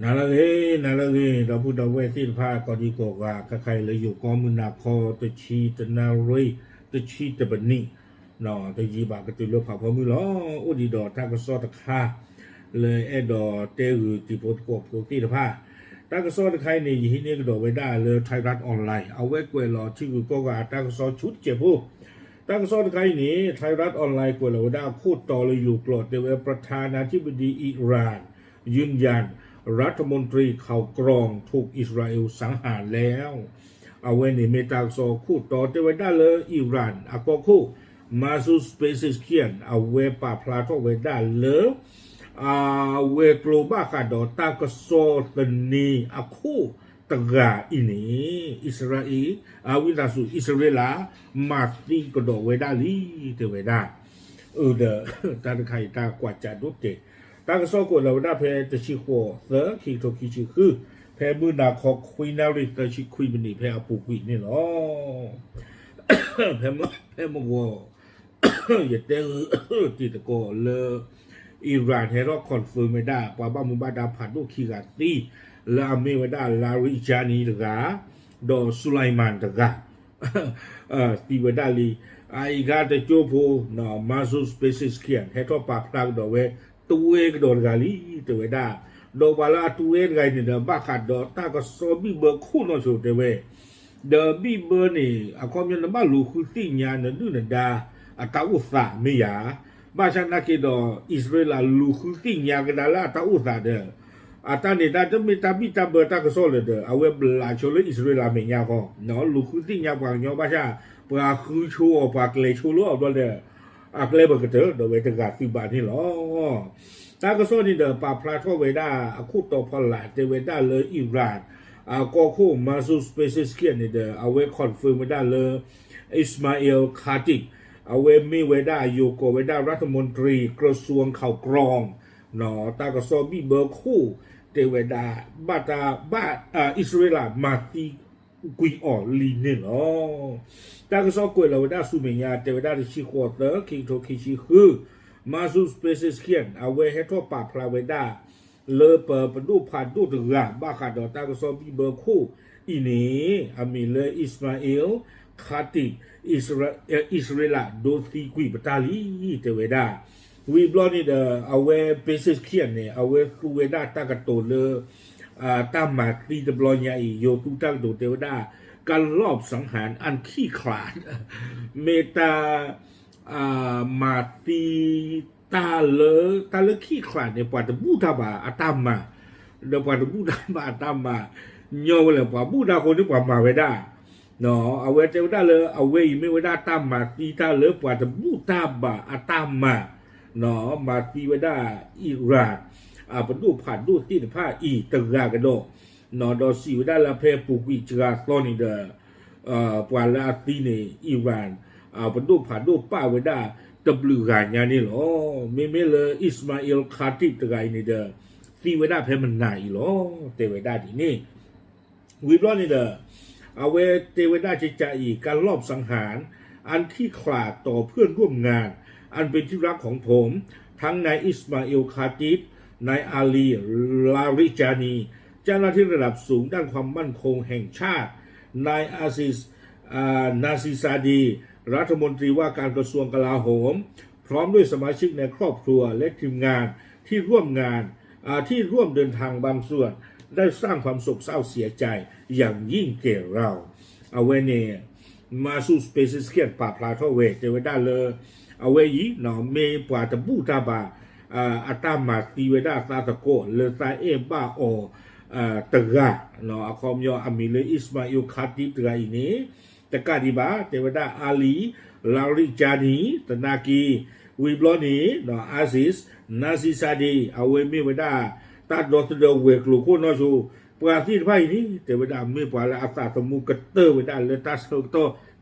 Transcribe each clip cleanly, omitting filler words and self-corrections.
นาละเลยเราพูดเอาไว้สิ้นผ้าก็ดีกว่าใครเลยอยู่ก็มือนาคอตะชีตะนาเรยตะชีตะบันนี่เนาะตะยีบากระตุลผ่าพอมือล้ออุดีดอทากระซอตะคาเลยไอ้ดอเตอือติโปตกบโปตีตะผ้าตากระซอตะไคนี่ยี่นี่ก็ดอไว้ได้เลยไทยรัฐออนไลน์เอาไว้กวยรอที่ก็ว่าตากระซอชุดเจ็บผู้ตากระซอตะไคนี่ไทยรัฐออนไลน์กวยรอไว้ได้พูดต่อเลยอยู่ปลอดเดวประธานาธิบดีอิหร่านยืนยันรัฐมนตรีข่าวกรองถูกอิสราเอลสังหารแล้วเอาไว้ในเมตาโซคู่ต่อเทวดาเลยอิหร่านอากคู่มาซูสเปซิสเคียนเอาไว้ป่าพลาทเวดาเลยเวกโลบาคาดอตากโซตันนีอาคู่ตกาอินีอิสราเอลวินาสุอิสราเอลมาตีกระโดดเวดาลีเทวดาเดอตาใครตากว่าจะดุเตตากระโซกเราได้เพตชิโคเซอคิโตคิชิคือเพมือนาคอคุยนาริตชิคุยบันนี่เพอปูกุยนี่เนาะเพมโกอย่าเตอติดตะโกเลยอิหร่านให้เราคอนเฟิร์มไม่ได้ว่าบ้ามุบาดาผ่านดูคีกาตีและอเมริกาลาริจานีตะกาดอสุไลมานตะกาตีเวดาลีไอ้กาเตโจโพนามาซูสเปซิสเคียนให้เราปากพลังดอเวตัวเองโดนกาลีเทวดาโดบาลาตัวเองไงเนี่ยบ้าขาดดอตาก็ซอบีเบอร์คู่นอสุเทเวเดอบีเบอร์นี่อาความยันบ้าลูคุติญาณนั่นนู่นดาอาตาอุสาไม่ยาบ้าฉันนักกิดอิสราเอลลูคุติญาณกันดาลาตาอุสาเดออาตาเนี่ยตาจะมีตาบิตาเบอร์ตาก็โซเลยเดอเอาไว้บลาโชเลอิสราเอลไม่ยาก็เนาะลูคุติญาณกว่าเนาะบ้าฉันปลาคือชัวปลาเกลชัวล้อตัวเดออักเลบกเตอร์โดยเวทกาติบานี่หรอตากระโซนี่เดอปาพลาทเวดาคู่ต่อพลาเตเวดาเลยอิหร่านก็คู่มาซูสเปซิสเคียนนี่เดอเอาไว้คอนเฟิร์มเวดาเลยอิสมาเอลคาติกเอาไว้มีเวดาโยโกเวดารัฐมนตรีกระทรวงข่าวกรองเนาะตากระโซบีเบอร์คู่เตเวดาบาตาบาอิสราเอลมาตีกุยออลีเนี่ยเนาะตากระโซกุยเราได้สุเมียเตเวดาที่ชิโคเตอร์คิงโตคิชิคือมาซูสเปซิสเคียนเอาไว้ให้ทั่วป่าพลาเวดาเลเปอร์ปดูผ่านดูถึงอ่ะบ้าขาดดอตากระโซบีเบอร์คู่อีนี้อามีเลอิสมาเอลคาติอิสราเอลโดตีกุยปตาลีเตเวดาวีบลอนี่เดอเอาไว้เปซิสเคียนเนี่ยเอาไว้คูเวดาตากระโตเลตามมาตีตบลอยใหญ่โยตุตักโดเทวดาการลอบสังหารอันขี้ขลาดเมตามาตีตาเลขี้ขลาดเนี่ยปาตบูทาบาอาตามมาเดี๋ยวปาตบูทาบาอาตามมาโยเลยปาบูทาคนที่ปามาเวดาเนาะเอาไว้เทวดาเลยเอาไว้ไม่เวดาตามมาตีตาเลยปาตบูทาบาอาตามมาเนาะมาตีเวดาอิหร่านปดูผ่านดูที่ผ้าอีตะกากันโดนอดอสิวดาลาเพปุกิจกาตอนิเดปวาลาตีเนอิหร่านปดูผ่านดูป้าเวดาตบลือกานยานี่หรอไม่เลยอิสมาเอลคาติตะไกนี่เดตีเวดาเพมันไหนหรอเตเวดาที่นี่วิบล้อนี่เดเอาเวเตเวดาจะใจอีการลอบสังหารอันที่ขลาดต่อเพื่อนร่วมงานอันเป็นที่รักของผมทั้งนายอิสมาเอลคาติบนายอาลีลาริจานีเจ้าหน้าที่ระดับสูงด้านความมั่นคงแห่งชาตินายอาซิสนาซิซาดีรัฐมนตรีว่าการกระทรวงกลาโหมพร้อมด้วยสมาชิกในครอบครัวและทีมงานที่ร่วมเดินทางบางส่วนได้สร้างความโศกเศร้าเสียใจอย่างยิ่งแก่เราเอาไว้เนี่ยมาสูสเปซิสเคียนป่าพลาทเวเทวดาเลยเอาไว้ยีเนาะเมปาตบูตาบาอาตามาตีเวดาซาตะโกเลซาเอบาโอตะกาเนาะอาคอมยออามิเลอิสมาอิลคาติตะกาอินี้ตะกาดิบาเทวดาอาลีลาริจานีตนากีวิบลอนีเนาะอาซิสนาซิซาดีเอาเวมิเวดาตาดอตเดเวกลูโคโนชูปราที่ไพ่นี้เทวดาไม่ปลาละอาตาตมุกเตอร์เวดาเลตัสโต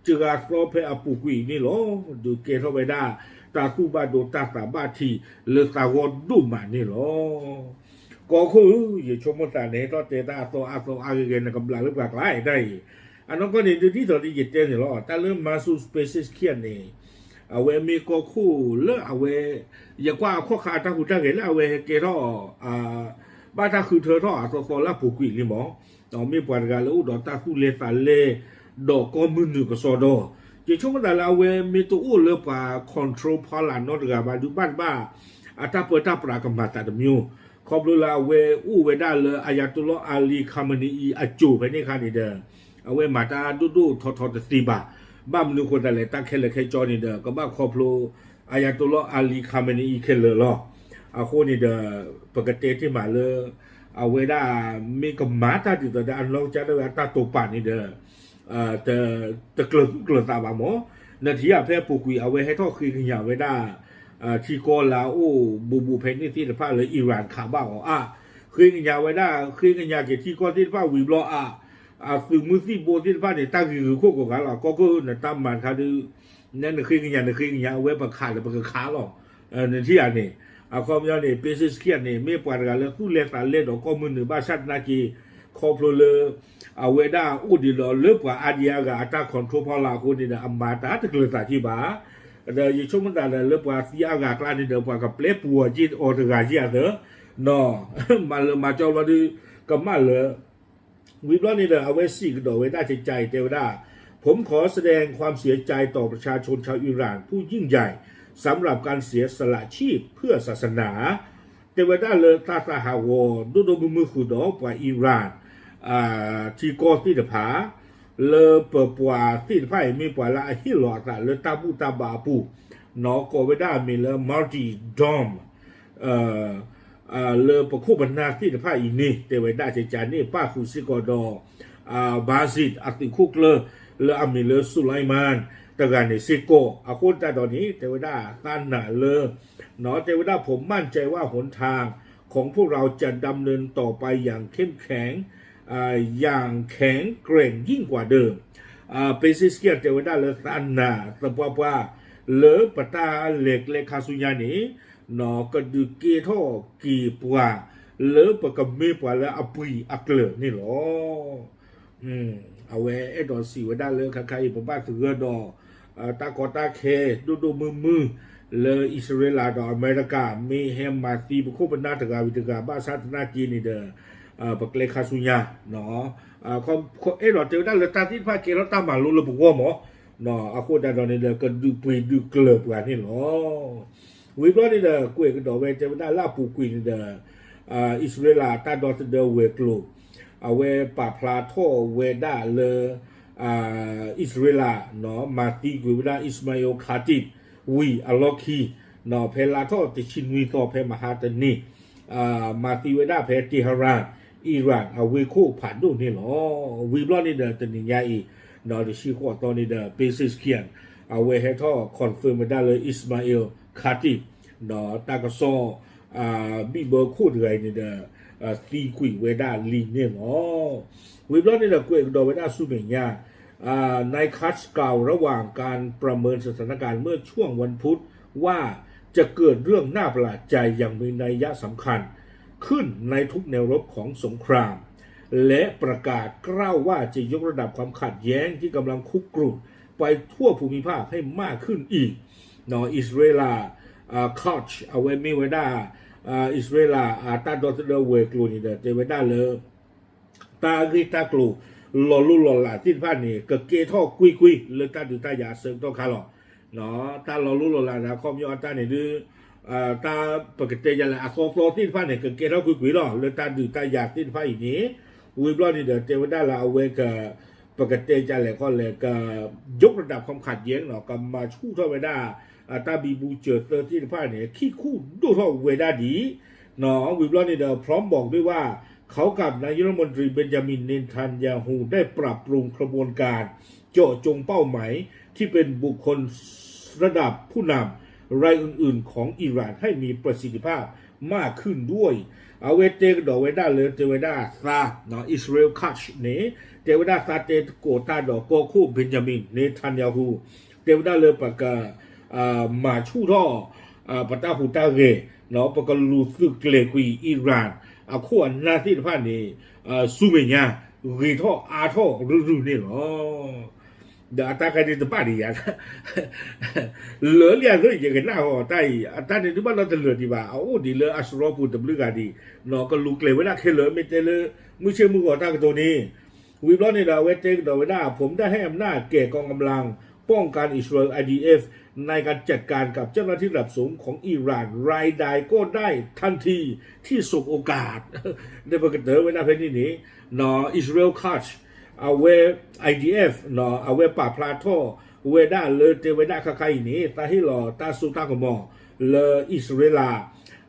จึกาโรเพอปุกุยนี่หรอดูเกทเวดาตาคูบาโดตาตาบาทีเลตาวดูมานี่หรอก็คืออย่าชมว่าแต่เนี่ยก็เตตาโตอาโตอาเกนกำลังหรือเปล่าได้อันนั้นก็เนี่ยดูที่ตอนที่เจเนี่ยหรอแต่เรื่องมาสูสเปซิสเคียนเนี่ยเอาไว้มีก็คู่เลิกเอาไว้อย่ากว่าข้อขาดทางหูทางเห็นเอาไว้เกท บ้าถ้าคือเธอท่อตอละปูกุยลิหมอต่อมีปวดกันแล้วดอกตาคู่เลตาเลดอกก็มือหนึ่งก็สอดอจะช่วงนั้นเราเวมีตัวอู้เลือกว่าคอนโทรลพอลานนอตกับมาดูบ้านบ้าอาตาเปิดตาปรากฏมาตาดมิวขอบรู้ละเวอู้เวได้เลยอายาตุลอาลีคามานีอาจูไปนี่คันนี่เด้อเอาเวมาตาดูทอตีบาบ้ามนุคนแต่ละตั้งแค่เลยแค่จอนี่เด้อก็บ้าขอบรู้อายาตุลอาลีคามานีแค่เลยหรอเอาคนนี่เด้อปกติที่มาเลยเอาเวได้มีกับมาตาติดต่ออันเราจะได้ตาตัวป่านนี่เด้อแต่เกลือตาบาหมอนาทีอ่ะเพื่อปลูกกุยเอาไว้ให้ท่อคือขยะไว้ได้ที่กอลาโอ้บูเพนนี่ที่ผ้าเลยอิหร่านขาบ้าอ๋อคือขยะไว้ได้คือขยะเกี่ยวที่กอที่ผ้าวิบล้อสื่อมือที่โบที่ผ้าเนี่ยตั้งคือคู่กับกันหรอก็เนี่ยตั้งมันเขาดูนั่นคือขยะเอาไว้ประคาหรือประคาหรอในที่อันนี้ความยาวเนี่ยเป็นสิ่งเขียนเนี่ยไม่ปวดกันเลยคู่เล่นเล่นดอกก็มือหนึ่งบ้าชัดนากีคอพลเลยเอาไว้ได้อุดิลเลือกว่าอาเดียกับอัตราคอนโทรลพอลาคนนี่นะอัมมาตาตะเกลือตาที่บ้าเดี๋ยวช่วงนั้นเลือกว่าที่อากาศกลางนี่เดี๋ยวว่ากับเปลือกปัวจีนโอตกาจีเถอะเนาะมาจอมาดูกับมาเลยวิบล้อนี่เดี๋ยวเอาไว้สี่กระโดดไว้ได้ใจเทวดาผมขอแสดงความเสียใจต่อประชาชนชาวอิหร่านผู้ยิ่งใหญ่สำหรับการเสียสละชีพเพื่อศาสนาเทวดาเลยตาหาวดูมือขุดอกว่าอิหร่านที่กอที่เดผาเลเปิดปัวที่ไพ่มีปัวละฮิลอตาเลตาบูตาบาปูนอกอเวด้ามีเลมัลติดอมเลประคุบันนาที่ไพ่อีนี่เทวดาเจจานี่ป้าคุซิกอดอบาซิดอัติคุกเลอามิเลสุไลมานตะการในซิโกอาคนแต่ตอนนี้เทวดาตันหนาเลเนาะเทวดาผมมั่นใจว่าหนทางของพวกเราจะดำเนินต่อไปอย่างเข้มแข็งอย่างแข็งแกร่งยิ่งกว่าเดิมเป็นสิ่งที่เทวดาเลตันนาแต่ว่าเลปตาเล็กเลขาสุญญานีเนาะก็ดูเกท่อกีปัวเลปกเมปัวและอปุยอักเลนี่หรอเอาไว้ไอ้ดอกสีไว้ได้เลยใครผมบ้านถือดอกตากอตาเคดูมือเลยอิสราเอลดอกอเมริกามีแฮมมาตีบุคคลบรรณาตกาวิตกาบ้าชาตินาจีนี่เด้อปกเลขาสุญญาเนาะไอ้ดอกเจอได้เลยตาที่พาเกลตามาลุบุกว่าหมอเนาะอาโคดาดอนนี่เด้อก็ดูปุยดูเกลือบกันนี่เนาะวิบล้อนี่เด้อกุยก็ดอกเวเจอได้ลาปูกุยนี่เด้ออิสราเอลตาดอตเด้อเวกลูเอาเวป่าพลาโทเวด้าเลอิสราเอลเนาะมาตีกุยเวด้าอิสมาอิลคาติวีอัลล็อกฮีเนาะเพลาโทติชินวีต่อเพมหาตนีมาตีเวด้าเพติฮารานอิหร่านเอาเวโคผ่านดูนี่หรอวีบล้อนี่เด้อตันยาอีเนาะที่ชื่อว่าตอนนี้เด้อเปซิสเคียนเอาเวให้ท่อคอนเฟิร์มได้เลยอิสมาอิลคาติเนาะตากซอบีเบอร์คูดไรนี่เด้อตีกุยเวด้าลีเนี่ยเนาะวีบล้อนี่เด้อกุยดอเวด้าสุเมียในคัสกล่าวระหว่างการประเมินสถานการณ์เมื่อช่วงวันพุธว่าจะเกิดเรื่องน่าประหลาดใจอย่างมีนัยสำคัญขึ้นในทุกแนวรบของสงครามและประกาศกล่าวว่าจะยกระดับความขัดแย้งที่กำลังคุกรุ่นไปทั่วภูมิภาคให้มากขึ้นอีกเนาะอิสราเอลคอชเอาไว้มีไว้ได้อิสราเอลตาดอตเดเวกลูนี่เดเจไว้ได้เลยตากีตากลูหล่อลุ่หล่อหลาที่ผ่านนี่ก็เกท่อกุยเลยตาดูตายาเสริมต้องคาร์ลเนาะตาหล่อลุ่หล่อหลานะคอมยอตาเนี่ยดูตาปกติอย่างไรโซที่ผ่านเนี่ยก็เกท่อกุยหล่อเลยตาดูตายาที่ผ่านอีกนี้วิบล้อนี่เดี๋ยวเจอได้ละเอาไว้กับปกติจะอะไรก็เลยก็ยกระดับความขัดแย้งเนาะก็มาชู้เท่าไว้ได้ตาบีบูเจอที่ผ่านเนี่ยขี้คู่ดูเท่าไว้ได้ดีเนาะวิบล้อนี่เดี๋ยวพร้อมบอกด้วยว่าเขากับนายรัฐมนตรีเบนจามินเนทันยาฮูได้ปรับปรุงกระบวนการเจาะจงเป้าหมายที่เป็นบุคคลระดับผู้นำรายอื่นๆของอิหร่านให้มีประสิทธิภาพมากขึ้นด้วยเอาเวเตกดอกเวด้าเลยเทวดาซาเนาะอิสราเอลคัชเนี่ยเทวดาซาเตโกตาดอกโกคูเบนจามินเนทันยาฮูเทวดาเลยปากกามาชูท่อปตาหูตาเกเนาะปากกาลูซึกเลกุยอิหร่านขั้วหน้าที่ผ่านนี่สุเมียรีท่ออาท่อรูนี่หรอ เดี๋ยวตาใครจะป้าดีอ่ะเหลือเรียกเลยอย่างนั้นอ๋อแต่ตาเนี่ยที่บ้านเราจะเหลือดีบ่าโอ้ดีเลยอัศรพูดแต่บลูกาดีเนาะก็ลูกเลยเวลาเคเหลือไม่เจอเลยมือเชื่อมือก่อตากับตัวนี้วิบล้อนี่เราเวทเจกดอกเวลาผมได้ให้อำนาจแก่กองกำลังป้องกันอิสราเอล IDF ในการจัดการกับเจ้าหน้าที่ระดับสูงของอิหร่านรายใดก็ได้ทันทีที่สบโอกาสได้ประกาศไว้หน้าเพจนี้เนาะอิสราเอลคัชเอาเว IDF เนาะเอาเวป่าพลาโตเวด้าเลยเตเวด้าใครนี้ตาให้หล่อตาสุตากมอเลยอิสราเอล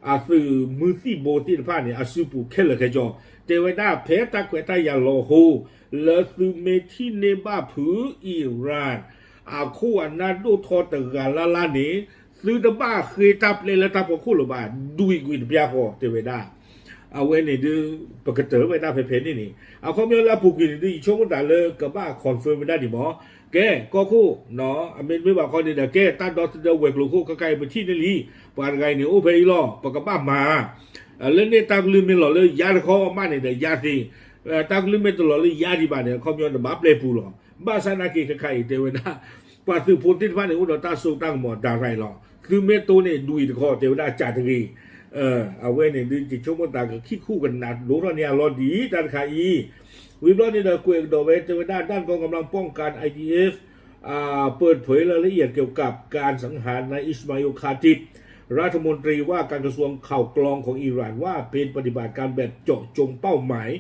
อาคือมือที่โบตินผ้าเนี่ยอาซูปูเคลเคจอเตเวด้าเพตาเกตายาโลโฮเลยคือเมทิเนบาผืออิหร่านอาคู่อันนั้นดูทอตกาลาลานี้ซื้อตบ้าเคยทับเลยแล้วทับกับคู่หรือบ้าดูอีกวิดเบียโฮเตเวด้าเอาไว้ในดูปกติไว้ได้เพนนี่เอาเขามีเวลาปลูกกินดูช่วงแต่เลยกับบ้าคอนเฟิร์มไม่ได้ดิหมอแกก็คู่เนาะอเมริกไม่บอกคนนี้แต่แกตั้งดอทเดเวกลูกคู่ใกล้ไปที่นี่ปานไงเนี่ยโอเพย์ล่อปกับบ้ามาเรื่องนี้ตั้งลืมไม่หล่อเลยยาเขามาเนี่ยยาสิตั้งลืมไม่ตลอดเลยยาที่บ้านเนี่ยเขามีอันบ้าเปลปูหรอบ้าสานากีใครเทวดาปาตือพูดที่บ้านเนี่ยอุดรตาสูตั้งหมดดาไรหรอคือเมตัวเนี่ยดูอีกข้อเทวดาจัดทีเอาไว้เนี่ยดูจิตชมตากับขี้คู่กันนัดรู้แล้วเนี่ยรอดีด้านขายวิบล้อนี่เราคุยกันโดยเทวดาด้านกองกำลังป้องกัน IDF เปิดเผยรายละเอียดเกี่ยวกับการสังหารนายอิสมาอิลคาติบรัฐมนตรีว่าการกระทรวงข่าวกรองของอิหร่านว่าเป็นปฏิบัติการแบบเจาะจงเป้าหมาย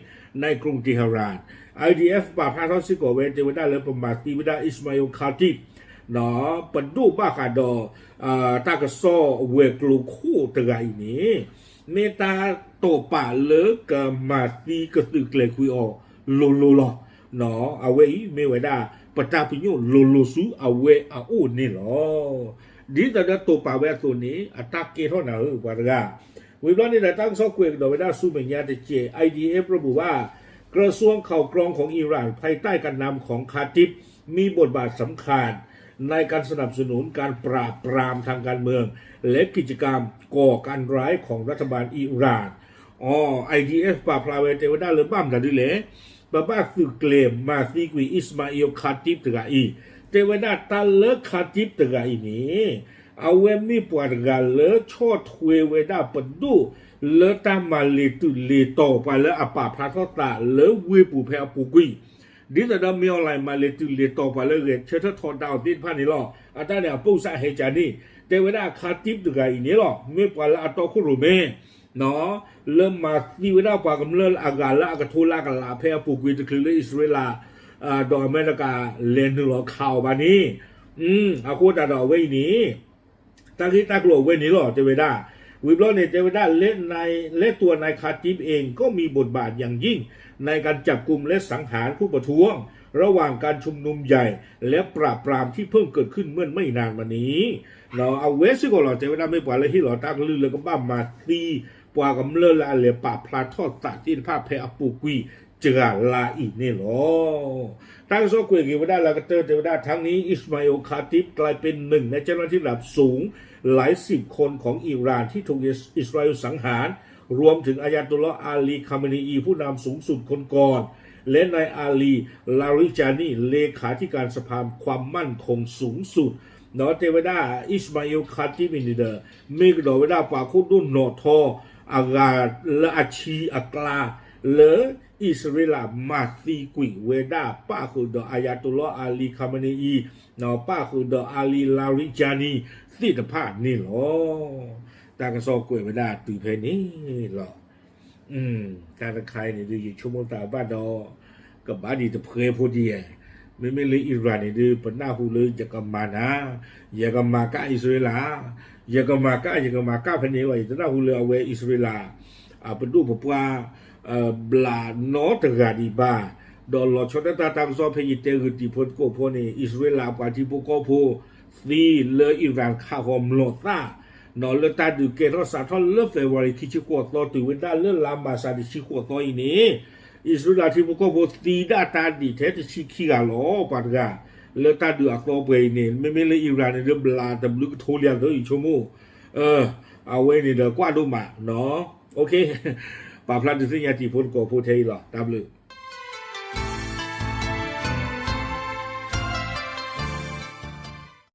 ในกรุงเทหะราน IDF ป่าพาทอสิโกเวเทวดาเลยประมาทตีวิดาอิสมาอิลคาติบเนาะปัดดูบ้าขาดตากระซ้อเวกลูคู่ตะไกนี้เมตาโตป่าเลิกกับมาตีกระตึกเลยคุยออกโลโลหรอเนาะเอาไว้ไม่ไว้ได้ปตาพิโยโลโลซูเอาไว้เอาอู้นี่หรอดีแต่เด็กตัวป่าเวตัวนี้อัตราเกเท่านั้นกว่าละวิบล้อนี่แต่ตั้งซอกเกวกโดยได้สู้เหมือนยาเตเจ IDF ระบุว่ากระทรวงข่าวกรองของอิหร่านภายใต้การนำของคาติบมีบทบาทสำคัญในการสนับสนุนการปราบปรามทางการเมืองและกิจกรรมก่อการร้ายของรัฐบาลอิหร่านIDF ป่าพลาเวเทวดาเลยบ้ามกันดิเลยบ้าคือเกลมมาซีกวีอิสมาอิลคาติบตะกอีเทวดาตาเลิกคาติบตะกอีนี้เอาเวมีปวดกาเลิกชอทเวเวดาปดูเลิกตามมาเลตุเลโตไปแล้วอป่าพลาทอตาเลิกเวปูเพอปูกุยดิแต่ดามีอะไรมาเลตุเลโตไปแล้วเชื่อทอดาวดินพันนี่หรออาจารย์เนี่ยปูซาเฮจานี่เทวดาคาติบตะกอีนี้หรอไม่ปวดละอัตโตคุรุเมเนาะเริ่มมาที่วินาปากำเนิดอากาศละอากาศทุลากันลาเพอปูกุยตะคืออิสราเอลดอยอเมริกาเลนหรอข่าวบานี้อาคูตาดอกเว้ยนี้ตั้งที่ตั้งโลกเว้ยนี้หรอเทวดาวิบล้อเนี่ยเทวดาเล่นตัวนายคาติบเองก็มีบทบาทอย่างยิ่งในการจับกลุ่มและสังหารผู้ประท้วงระหว่างการชุมนุมใหญ่และปราบปรามที่เพิ่งเกิดขึ้นเมื่อไม่นานมานี้เนาะเอาเวสก็หรอเทวดาไม่ปล่อยเลยที่หรอตั้งลือเลยก็บ้ามาตีปว่ากำเนิดละเลยป่าพลาทอดตัดที่ภาพเพอปูกุยเจอลาอีนี่หรอตั้งโซกุยกิวดาลากเตอร์เทวดาทั้งนี้อิสมาอิลคาติบกลายเป็นหนึ่งในเจ้าหน้าที่ระดับสูงหลายสิบคนของอิหร่านที่ถูกอิสราเอลสังหารรวมถึงอายาตุลลอฮ์อาลีคาเมนีอีผู้นำสูงสุดคนก่อนและนายอาลีลาริจานีเลขาธิการสภาความมั่นคงสูงสุดเนาะเทวดาอิสมาอิลคาติบนี่เด้อมีกระโดดเวดาปาคุดุนโนทออากาละอาชีอักลาเลอิสราเอลมาซีกุยเวดาป้าคือดออายาตุลลอฮ์อาลีคาเมนีอีเนาะป้าคือดออาลีลาริจานีสิทธิภาพนี่หรอตากระซอกวยเวดาตื่นเพนี่หรอการใครเนี่ยดูอยู่ชั่วโมงตาบ้านดอกับบาดีตะเพยพอดีไม่เลยอิหร่านเนี่ยดูปนหน้าหูเลยจะกำมานะอย่ากำมาก้าอิสราเอลอย่ากำมาก้าเพนี่ว่าจะหน้าหูเลยเอาไว้อิสราเอลเป็นรูปแบบว่าบลาโนตกาดีบาดอลลอชดตาตามซอเพยิเตอร์ที่พ้นโกพนี่อิสราเอลปาที่พวกก็พูซีเลยอิหร่านข้าวหอมโลต้านอเลตาดูเกตรสาทอเลเฟวาริคิชิโกโตตือเวดาเลลามาซาดิชิโกโตอีนี้อิสราเอลที่พวกก็พูซีดาตาดิเทติชิคิกาโลปาดกาเลตาดูอักโตเปนี่ไม่เลยอิหร่านเนี่ยเริ่มบลาแต่บลูกโทเลียนเลยอีกชั่วโมงเอาไว้นี่เดี๋ยวกว่าดูมาเนาะโอเคป่าพลันจะสิ่งที่พ้นโกพูดเทยหรอตามเลย